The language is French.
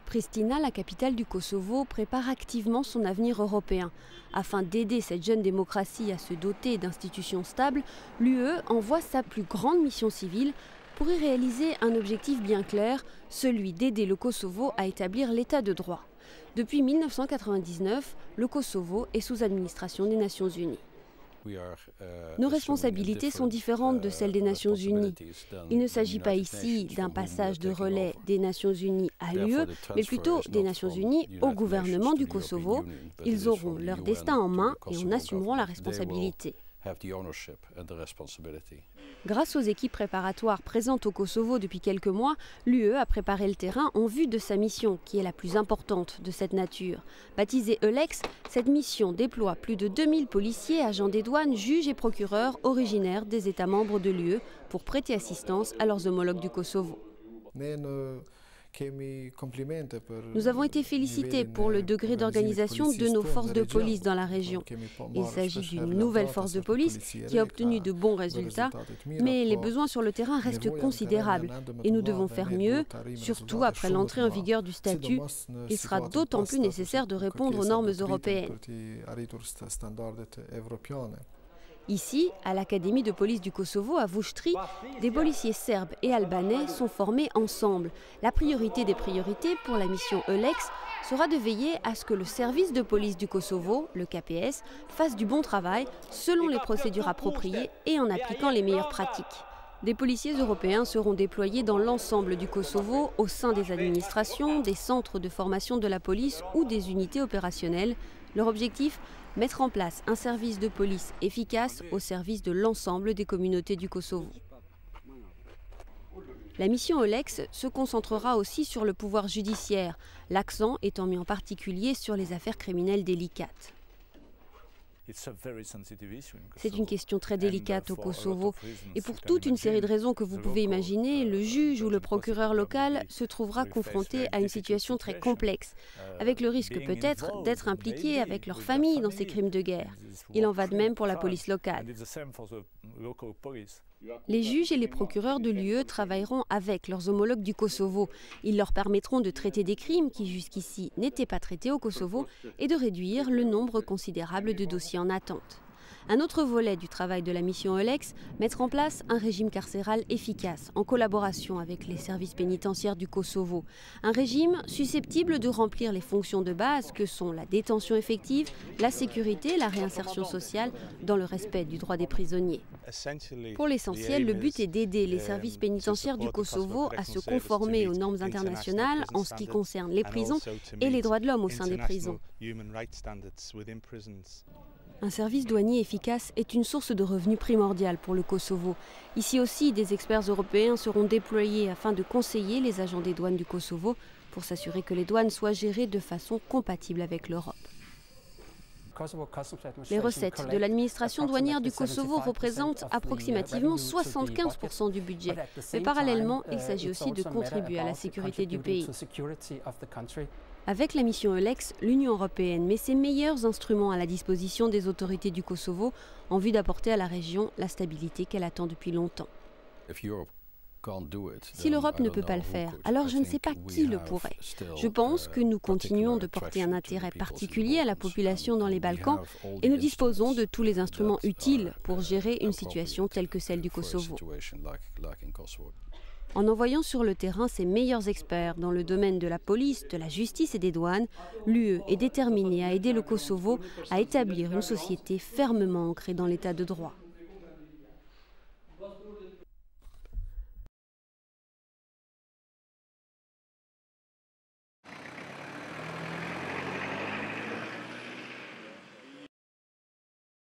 Pristina, la capitale du Kosovo, prépare activement son avenir européen. Afin d'aider cette jeune démocratie à se doter d'institutions stables, l'UE envoie sa plus grande mission civile pour y réaliser un objectif bien clair, celui d'aider le Kosovo à établir l'état de droit. Depuis 1999, le Kosovo est sous administration des Nations Unies. Nos responsabilités sont différentes de celles des Nations Unies. Il ne s'agit pas ici d'un passage de relais des Nations Unies à l'UE, mais plutôt des Nations Unies au gouvernement du Kosovo. Ils auront leur destin en main et en assumeront la responsabilité. Grâce aux équipes préparatoires présentes au Kosovo depuis quelques mois, l'UE a préparé le terrain en vue de sa mission, qui est la plus importante de cette nature. Baptisée EULEX, cette mission déploie plus de 2000 policiers, agents des douanes, juges et procureurs originaires des États membres de l'UE pour prêter assistance à leurs homologues du Kosovo. Nous avons été félicités pour le degré d'organisation de nos forces de police dans la région. Il s'agit d'une nouvelle force de police qui a obtenu de bons résultats, mais les besoins sur le terrain restent considérables et nous devons faire mieux, surtout après l'entrée en vigueur du statut. Il sera d'autant plus nécessaire de répondre aux normes européennes. Ici, à l'Académie de police du Kosovo, à Vuštri, des policiers serbes et albanais sont formés ensemble. La priorité des priorités pour la mission EULEX sera de veiller à ce que le service de police du Kosovo, le KPS, fasse du bon travail selon les procédures appropriées et en appliquant les meilleures pratiques. Des policiers européens seront déployés dans l'ensemble du Kosovo, au sein des administrations, des centres de formation de la police ou des unités opérationnelles. Leur objectif ? Mettre en place un service de police efficace au service de l'ensemble des communautés du Kosovo. La mission EULEX se concentrera aussi sur le pouvoir judiciaire, l'accent étant mis en particulier sur les affaires criminelles délicates. C'est une question très délicate au Kosovo et pour toute une série de raisons que vous pouvez imaginer, le juge ou le procureur local se trouvera confronté à une situation très complexe, avec le risque peut-être d'être impliqué avec leur famille dans ces crimes de guerre. Il en va de même pour la police locale. Les juges et les procureurs de l'UE travailleront avec leurs homologues du Kosovo. Ils leur permettront de traiter des crimes qui jusqu'ici n'étaient pas traités au Kosovo et de réduire le nombre considérable de dossiers en attente. Un autre volet du travail de la mission EULEX, mettre en place un régime carcéral efficace en collaboration avec les services pénitentiaires du Kosovo. Un régime susceptible de remplir les fonctions de base que sont la détention effective, la sécurité, la réinsertion sociale dans le respect du droit des prisonniers. Pour l'essentiel, le but est d'aider les services pénitentiaires du Kosovo à se conformer aux normes internationales en ce qui concerne les prisons et les droits de l'homme au sein des prisons. Un service douanier efficace est une source de revenus primordiale pour le Kosovo. Ici aussi, des experts européens seront déployés afin de conseiller les agents des douanes du Kosovo pour s'assurer que les douanes soient gérées de façon compatible avec l'Europe. Les recettes de l'administration douanière du Kosovo représentent approximativement 75% du budget. Mais parallèlement, il s'agit aussi de contribuer à la sécurité du pays. Avec la mission EULEX, l'Union européenne met ses meilleurs instruments à la disposition des autorités du Kosovo en vue d'apporter à la région la stabilité qu'elle attend depuis longtemps. Si l'Europe ne peut pas le faire, alors je ne sais pas qui le pourrait. Je pense que nous continuons de porter un intérêt particulier à la population dans les Balkans et nous disposons de tous les instruments utiles pour gérer une situation telle que celle du Kosovo. En envoyant sur le terrain ses meilleurs experts dans le domaine de la police, de la justice et des douanes, l'UE est déterminée à aider le Kosovo à établir une société fermement ancrée dans l'état de droit.